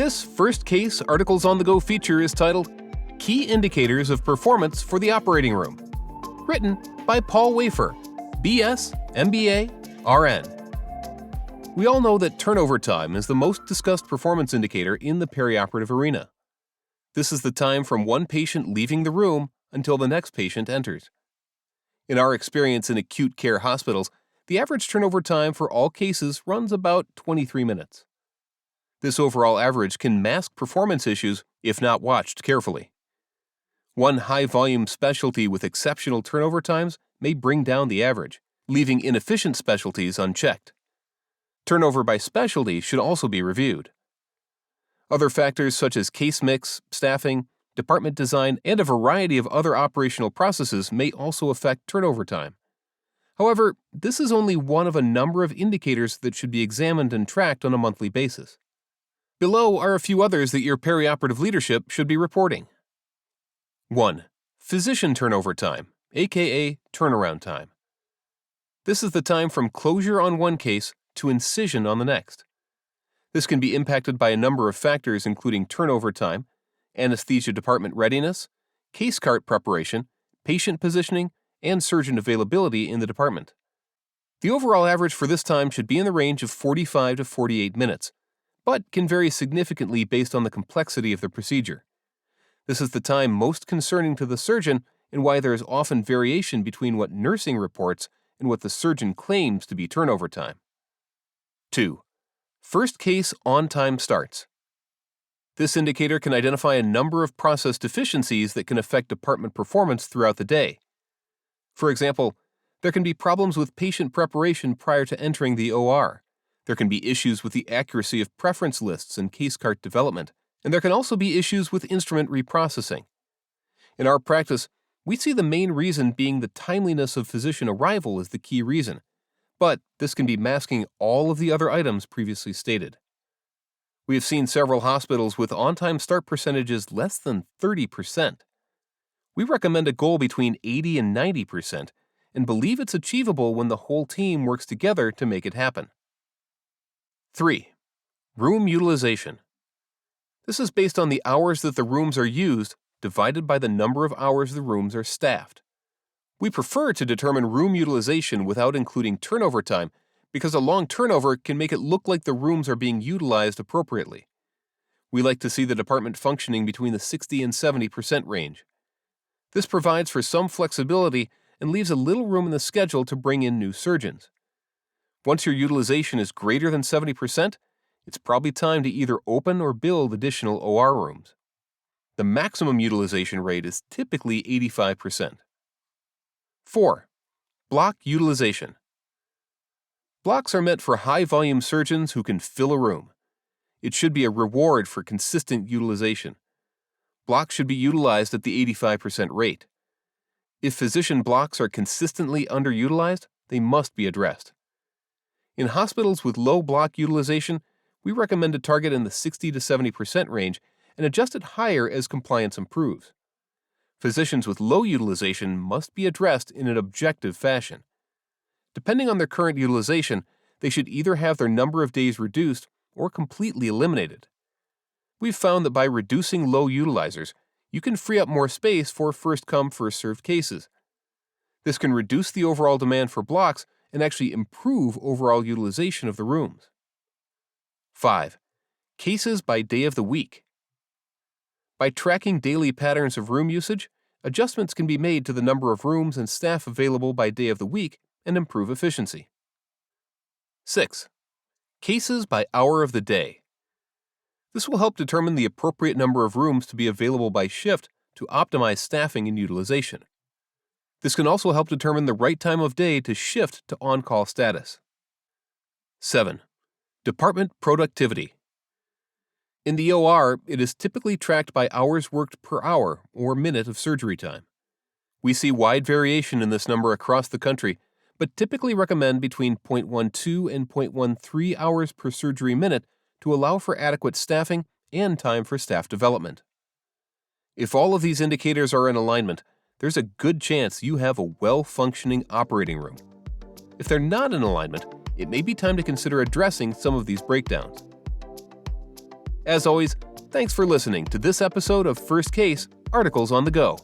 This first case Articles on the Go feature is titled Key Indicators of Performance for the Operating Room, written by Paul Wafer, BS, MBA, RN. We all know that turnover time is the most discussed performance indicator in the perioperative arena. This is the time from one patient leaving the room until the next patient enters. In our experience in acute care hospitals, the average turnover time for all cases runs about 23 minutes. This overall average can mask performance issues if not watched carefully. One high-volume specialty with exceptional turnover times may bring down the average, leaving inefficient specialties unchecked. Turnover by specialty should also be reviewed. Other factors such as case mix, staffing, department design, and a variety of other operational processes may also affect turnover time. However, this is only one of a number of indicators that should be examined and tracked on a monthly basis. Below are a few others that your perioperative leadership should be reporting. 1. Physician turnover time, aka turnaround time. This is the time from closure on one case to incision on the next. This can be impacted by a number of factors including turnover time, anesthesia department readiness, case cart preparation, patient positioning, and surgeon availability in the department. The overall average for this time should be in the range of 45 to 48 minutes, but can vary significantly based on the complexity of the procedure. This is the time most concerning to the surgeon and why there is often variation between what nursing reports and what the surgeon claims to be turnover time. 2. First case on-time starts. This indicator can identify a number of process deficiencies that can affect department performance throughout the day. For example, there can be problems with patient preparation prior to entering the OR. There can be issues with the accuracy of preference lists and case cart development, and there can also be issues with instrument reprocessing. In our practice, we see the main reason being the timeliness of physician arrival as the key reason, but this can be masking all of the other items previously stated. We have seen several hospitals with on-time start percentages less than 30%. We recommend a goal between 80 and 90% and believe it's achievable when the whole team works together to make it happen. 3. Room utilization. This is based on the hours that the rooms are used divided by the number of hours the rooms are staffed. We prefer to determine room utilization without including turnover time because a long turnover can make it look like the rooms are being utilized appropriately. We like to see the department functioning between the 60 and 70% range. This provides for some flexibility and leaves a little room in the schedule to bring in new surgeons. Once your utilization is greater than 70%, it's probably time to either open or build additional OR rooms. The maximum utilization rate is typically 85%. 4. Block utilization. Blocks are meant for high-volume surgeons who can fill a room. It should be a reward for consistent utilization. Blocks should be utilized at the 85% rate. If physician blocks are consistently underutilized, they must be addressed. In hospitals with low block utilization, we recommend a target in the 60 to 70% range and adjust it higher as compliance improves. Physicians with low utilization must be addressed in an objective fashion. Depending on their current utilization, they should either have their number of days reduced or completely eliminated. We've found that by reducing low utilizers, you can free up more space for first-come, first-served cases. This can reduce the overall demand for blocks and actually improve overall utilization of the rooms. 5. Cases by day of the week. By tracking daily patterns of room usage, adjustments can be made to the number of rooms and staff available by day of the week and improve efficiency. 6. Cases by hour of the day. This will help determine the appropriate number of rooms to be available by shift to optimize staffing and utilization. This can also help determine the right time of day to shift to on-call status. 7. Department productivity. In the OR, it is typically tracked by hours worked per hour or minute of surgery time. We see wide variation in this number across the country, but typically recommend between 0.12 and 0.13 hours per surgery minute to allow for adequate staffing and time for staff development. If all of these indicators are in alignment, there's a good chance you have a well-functioning operating room. If they're not in alignment, it may be time to consider addressing some of these breakdowns. As always, thanks for listening to this episode of First Case Articles on the Go.